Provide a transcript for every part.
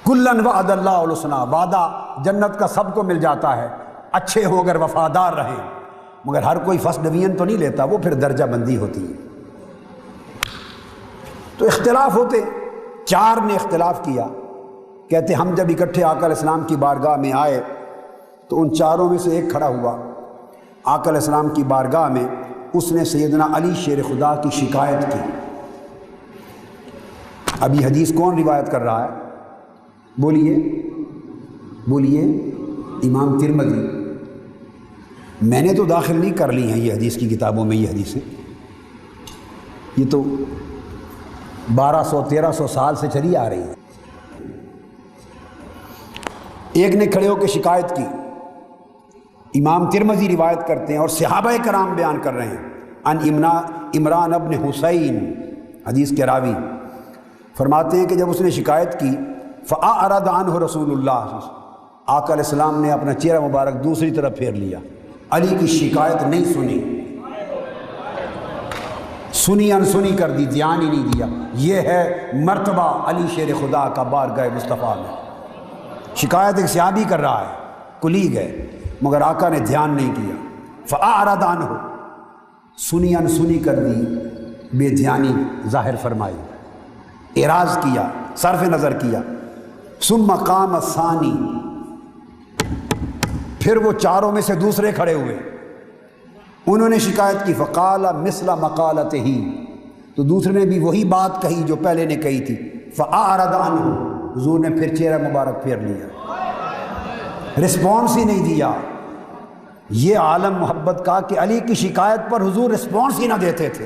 کلن وعد اللہ الحسنی، وعدہ جنت کا سب کو مل جاتا ہے، اچھے ہو اگر وفادار رہیں، مگر ہر کوئی فرسٹ ڈویژن تو نہیں لیتا، وہ پھر درجہ بندی ہوتی ہے۔ تو اختلاف ہوتے، چار نے اختلاف کیا، کہتے ہم جب اکٹھے آقا علیہ السلام کی بارگاہ میں آئے تو ان چاروں میں سے ایک کھڑا ہوا آقا علیہ السلام کی بارگاہ میں، اس نے سیدنا علی شیر خدا کی شکایت کی۔ اب یہ حدیث کون روایت کر رہا ہے؟ بولیے امام ترمذی۔ میں نے تو داخل نہیں کر لی ہیں یہ حدیث کی کتابوں میں، یہ حدیثیں یہ تو 1200-1300 سال سے چلی آ رہی ہیں۔ ایک نے کھڑے ہو کے شکایت کی، امام ترمذی روایت کرتے ہیں اور صحابہ کرام بیان کر رہے ہیں، ان عمران ابن حسین، حدیث کے راوی فرماتے ہیں کہ جب اس نے شکایت کی فأعرض عنہ رسول اللہ، آقا علیہ السلام نے اپنا چہرہ مبارک دوسری طرف پھیر لیا، علی کی شکایت نہیں سنی، سنی انسنی کر دی، دھیان ہی نہیں دیا۔ یہ ہے مرتبہ علی شیر خدا کا بارگاہ مصطفیٰ میں۔ شکایت ایک صحابی کر رہا ہے، کلیگ ہے، مگر آقا نے دھیان نہیں کیا، فأعرض عنہ، سنی انسنی کر دی، بے دھیانی ظاہر فرمائی، اعراض کیا، صرف نظر کیا۔ ثم قام الثانی، پھر وہ چاروں میں سے دوسرے کھڑے ہوئے، انہوں نے شکایت کی، فقال مثل مقالتہ، تو دوسرے نے بھی وہی بات کہی جو پہلے نے کہی تھی، فأعرض عنہ، حضور نے پھر چہرہ مبارک پھیر لیا، رسپانس ہی نہیں دیا۔ یہ عالم محبت کا کہ علی کی شکایت پر حضور رسپانس ہی نہ دیتے تھے،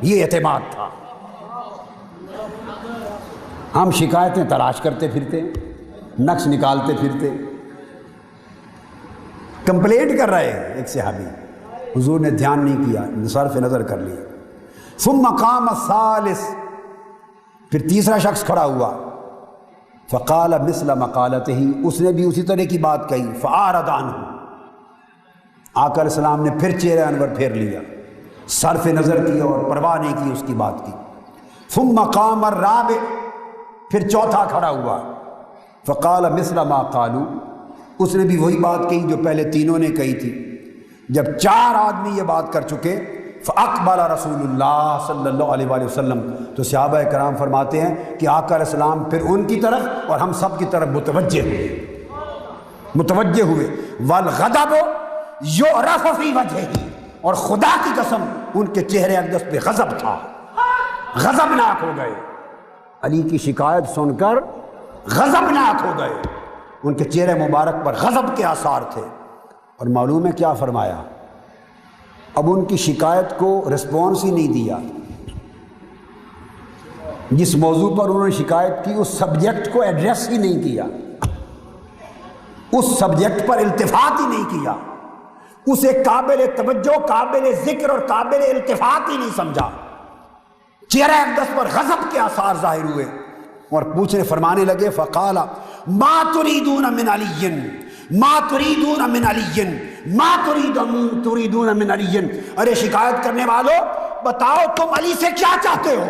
یہ اعتماد تھا۔ ہم شکایتیں تلاش کرتے پھرتے، نقش نکالتے پھرتے، کمپلینٹ کر رہے ہیں ایک صحابی، حضور نے دھیان نہیں کیا، صرف نظر کر لیا۔ ثم قام الثالث، پھر تیسرا شخص کھڑا ہوا، فقال مثل مقالتہ، اس نے بھی اسی طرح کی بات کہی، فأعرض عنہ، آقا علیہ السلام نے پھر چہرہ انور پھیر لیا، صرف نظر کیا اور پرواہ نہیں کی اس کی بات کی۔ ثم قام الرابع، پھر چوتھا کھڑا ہوا، فقال مثل ما قالوا، اس نے بھی وہی بات کہی جو پہلے تینوں نے کہی تھی۔ جب چار آدمی یہ بات کر چکے، فاقبل رسول اللہ صلی اللہ علیہ وآلہ وسلم، تو صحابہ کرام فرماتے ہیں کہ آقا علیہ السلام پھر ان کی طرف اور ہم سب کی طرف متوجہ ہوئے، والغضب یعرف فی وجہہ، اور خدا کی قسم ان کے چہرے اقدس پہ غضب تھا، غضبناک ہو گئے، علی کی شکایت سن کر غضبناک ہو گئے، ان کے چہرے مبارک پر غضب کے آثار تھے۔ اور معلوم ہے کیا فرمایا؟ اب ان کی شکایت کو رسپانس ہی نہیں دیا، جس موضوع پر انہوں نے شکایت کی اس سبجیکٹ کو ایڈریس ہی نہیں کیا، اس سبجیکٹ پر التفات ہی نہیں کیا، اسے قابل توجہ، قابل ذکر اور قابل التفات ہی نہیں سمجھا، چہرہ اقدس پر غضب کے آثار ظاہر ہوئے اور پوچھنے فرمانے لگے، فقال ما تريدون من علی، ما تريدون من علی، ما تريدون من علی، ارے شکایت کرنے والوں بتاؤ تم علی سے کیا چاہتے ہو،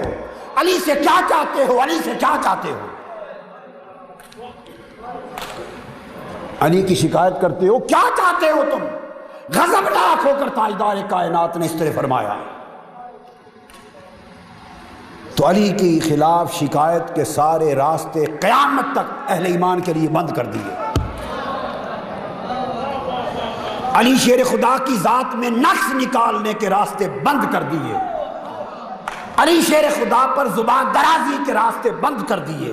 علی سے کیا چاہتے ہو، علی سے کیا چاہتے ہو، علی کی شکایت کرتے ہو، کیا چاہتے ہو تم؟ غضبناک ہو کر تاجدار کائنات نے اس طرح فرمایا۔ تو علی کے خلاف شکایت کے سارے راستے قیامت تک اہل ایمان کے لیے بند کر دیے، علی شیر خدا کی ذات میں نقص نکالنے کے راستے بند کر دیے، علی شیر خدا پر زبان درازی کے راستے بند کر دیے۔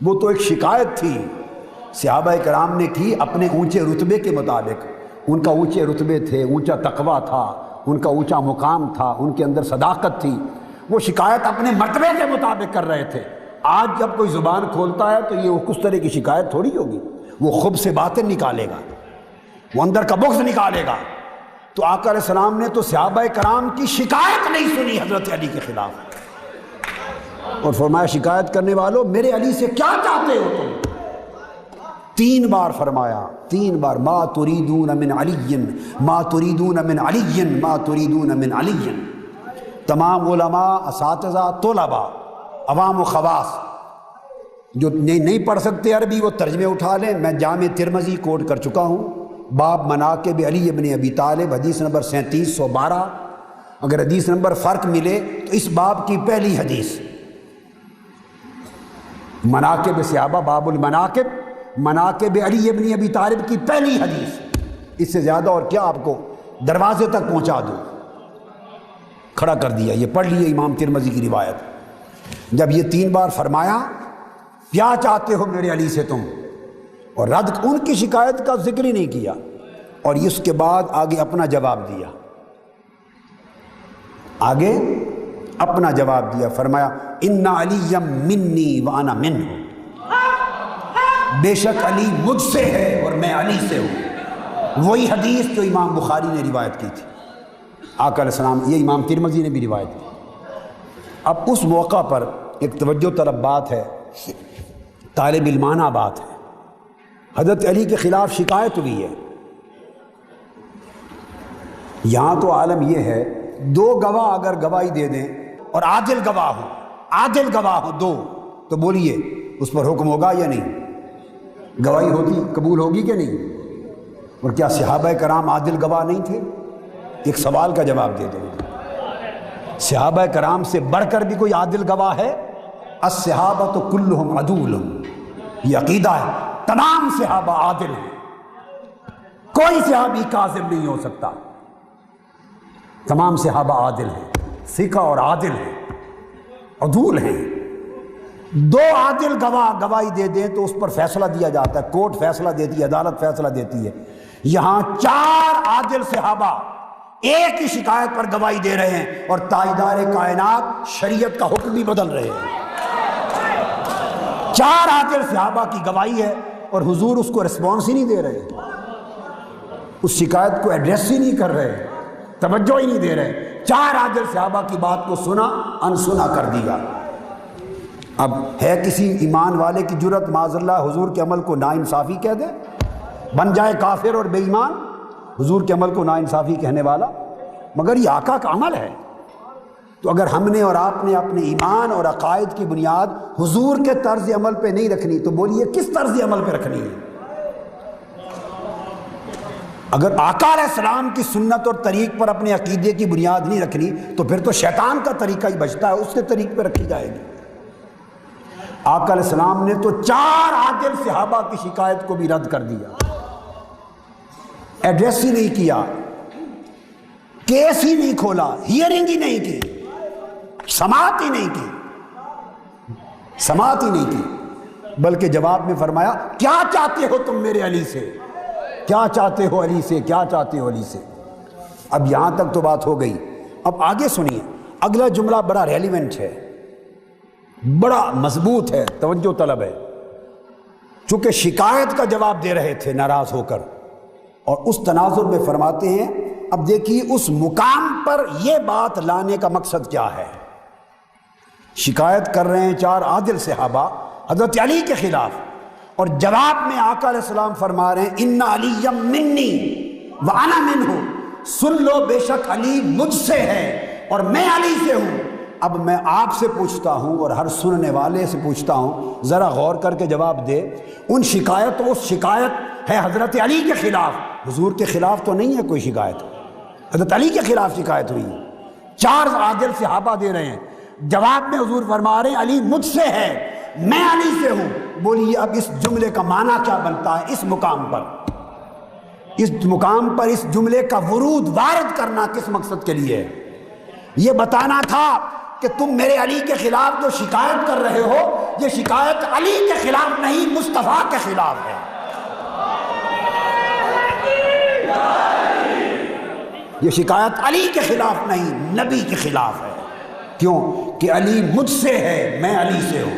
وہ تو ایک شکایت تھی، صحابہ کرام نے کی اپنے اونچے رتبے کے مطابق، ان کا اونچے رتبے تھے، اونچا تقویٰ تھا، ان کا اونچا مقام تھا، ان کے اندر صداقت تھی، وہ شکایت اپنے مرتبے کے مطابق کر رہے تھے۔ آج جب کوئی زبان کھولتا ہے تو یہ کس طرح کی شکایت تھوڑی ہوگی، وہ خب سے باتیں نکالے گا، وہ اندر کا بغض نکالے گا۔ تو آقا علیہ السلام نے تو صحابہ کرام کی شکایت نہیں سنی حضرت علی کے خلاف، اور فرمایا شکایت کرنے والوں میرے علی سے کیا چاہتے ہو تم؟ 3 بار فرمایا، 3 بار، ما تريدون من علی، ما تريدون من علی، ما تريدون من علی۔ تمام علماء، اساتذہ، طلباء، عوام و خواص جو نہیں پڑھ سکتے عربی وہ ترجمے اٹھا لیں، میں جامع ترمذی کوٹ کر چکا ہوں، باب مناقب علی ابن ابی طالب، حدیث نمبر 3712۔ اگر حدیث نمبر فرق ملے تو اس باب کی پہلی حدیث، مناقب صحابہ، باب المناقب، مناقب علی ابن ابی طالب کی پہلی حدیث۔ اس سے زیادہ اور کیا آپ کو دروازے تک پہنچا دوں، کھڑا کر دیا۔ یہ پڑھ لیے امام ترمذی کی روایت۔ جب یہ 3 بار فرمایا کیا چاہتے ہو میرے علی سے تم، اور رد ان کی شکایت کا ذکر ہی نہیں کیا، اور اس کے بعد آگے اپنا جواب دیا، آگے اپنا جواب دیا، فرمایا ان علی منی وانا منہ، بے شک علی مجھ سے ہے اور میں علی سے ہوں۔ وہی حدیث جو امام بخاری نے روایت کی تھی، آقا علیہ السلام، یہ امام ترمذی نے بھی روایت کی۔ اب اس موقع پر ایک توجہ طلب بات ہے، طالب علمانہ بات ہے، حضرت علی کے خلاف شکایت ہوئی ہے۔ یہاں تو عالم یہ ہے 2 گواہ اگر گواہی دے دیں اور عادل گواہ ہو 2، تو بولیے اس پر حکم ہوگا یا نہیں؟ گواہی ہوتی قبول ہوگی کہ نہیں؟ اور کیا صحابہ کرام عادل گواہ نہیں تھے؟ ایک سوال کا جواب دے دیں، صحابہ کرام سے بڑھ کر بھی کوئی عادل گواہ ہے؟ الصحابۃ کلہم عدول، یہ عقیدہ ہے، تمام صحابہ عادل ہیں، کوئی صحابی کاذب نہیں ہو سکتا، تمام صحابہ عادل ہیں، ثقہ اور عادل ہیں، عدول ہیں۔ 2 عادل گواہ گواہی دے دیں تو اس پر فیصلہ دیا جاتا ہے، کورٹ فیصلہ دیتی ہے، عدالت فیصلہ دیتی ہے۔ یہاں 4 عادل صحابہ ایک ہی شکایت پر گواہی دے رہے ہیں، اور تاجدار کائنات شریعت کا حکم بھی بدل رہے ہیں۔ 4 عادل صحابہ کی گواہی ہے اور حضور اس کو رسپانس ہی نہیں دے رہے، اس شکایت کو ایڈریس ہی نہیں کر رہے، توجہ ہی نہیں دے رہے۔ 4 عادل صحابہ کی بات کو سنا، انسنا کر دیا۔ اب ہے کسی ایمان والے کی جرأت معاذ اللہ حضور کے عمل کو ناانصافی کہہ دے، بن جائے کافر اور بے ایمان حضور کے عمل کو ناانصافی کہنے والا؟ مگر یہ آقا کا عمل ہے۔ تو اگر ہم نے اور آپ نے اپنے ایمان اور عقائد کی بنیاد حضور کے طرز عمل پہ نہیں رکھنی، تو بولیے کس طرز عمل پہ رکھنی ہے؟ اگر آقا علیہ السلام کی سنت اور طریق پر اپنے عقیدے کی بنیاد نہیں رکھنی، تو پھر تو شیطان کا طریقہ ہی بچتا ہے، اس کے طریق پہ رکھی جائے گی۔ آقا علیہ السلام نے تو 4 عادل صحابہ کی شکایت کو بھی رد کر دیا، ایڈریس ہی نہیں کیا، کیس ہی نہیں کھولا، ہیئرنگ ہی نہیں کی، سماعت ہی نہیں کی، بلکہ جواب میں فرمایا کیا چاہتے ہو تم میرے علی سے، کیا چاہتے ہو علی سے، کیا چاہتے ہو علی سے۔ اب یہاں تک تو بات ہو گئی، اب آگے سنیے، اگلا جملہ بڑا ریلیونٹ ہے، بڑا مضبوط ہے، توجہ طلب ہے۔ چونکہ شکایت کا جواب دے رہے تھے ناراض ہو کر، اور اس تناظر میں فرماتے ہیں، اب دیکھیے اس مقام پر یہ بات لانے کا مقصد کیا ہے۔ شکایت کر رہے ہیں 4 عادل صحابہ حضرت علی کے خلاف، اور جواب میں آقا علیہ السلام فرما رہے ہیں ان علی منی وانا منہ، سن لو بے شک علی مجھ سے ہے اور میں علی سے ہوں۔ اب میں آپ سے پوچھتا ہوں اور ہر سننے والے سے پوچھتا ہوں، ذرا غور کر کے جواب دے، اس شکایت ہے حضرت علی کے خلاف، حضور کے خلاف تو نہیں ہے کوئی شکایت، حضرت علی کے خلاف شکایت ہوئی ہے۔ 4 عادل صحابہ دے رہے ہیں، جواب میں حضور فرما رہے ہیں علی مجھ سے ہے، میں علی سے ہوں۔ بولیے اب اس جملے کا معنی کیا بنتا ہے؟ اس مقام پر اس جملے کا ورود وارد کرنا کس مقصد کے لیے ہے؟ یہ بتانا تھا کہ تم میرے علی کے خلاف جو شکایت کر رہے ہو، یہ شکایت علی کے خلاف نہیں، مصطفیٰ کے خلاف ہے۔ یہ شکایت علی کے خلاف نہیں، نبی کے خلاف ہے۔ کیوں کہ علی مجھ سے ہے، میں علی سے ہوں۔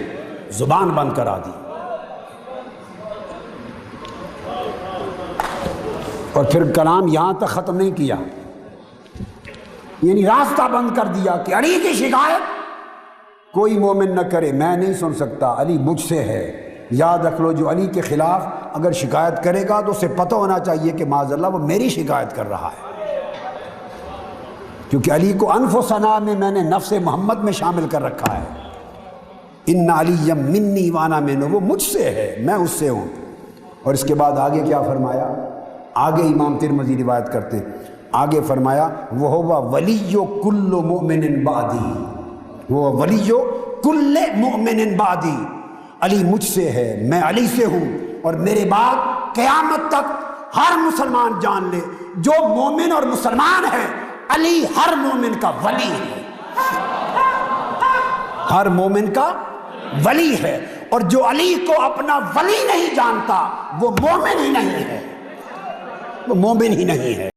زبان بند کرا دی، اور پھر کلام یہاں تک ختم نہیں کیا، یعنی راستہ بند کر دیا کہ علی کی شکایت کوئی مومن نہ کرے، میں نہیں سن سکتا، علی مجھ سے ہے۔ یاد رکھ لو، جو علی کے خلاف اگر شکایت کرے گا تو اسے پتہ ہونا چاہیے کہ معاذ اللہ وہ میری شکایت کر رہا ہے، کیونکہ علی کو انف و ثنا میں نے نفس محمد میں شامل کر رکھا ہے۔ ان علی منی وانا منہ، وہ مجھ سے ہے میں اس سے ہوں۔ اور اس کے بعد آگے کیا فرمایا؟ آگے امام ترمذی روایت کرتے، آگے فرمایا وَهُوَ وَلِيُّ كُلُّ مُؤْمِنٍ بَعْدِي، وہ ولی کل مؤمن بعدی، علی مجھ سے ہے میں علی سے ہوں، اور میرے بعد قیامت تک ہر مسلمان جان لے جو مومن اور مسلمان ہے علی ہر مومن کا ولی ہے، ہر مومن کا ولی ہے، اور جو علی کو اپنا ولی نہیں جانتا وہ مومن ہی نہیں ہے، وہ مومن ہی نہیں ہے۔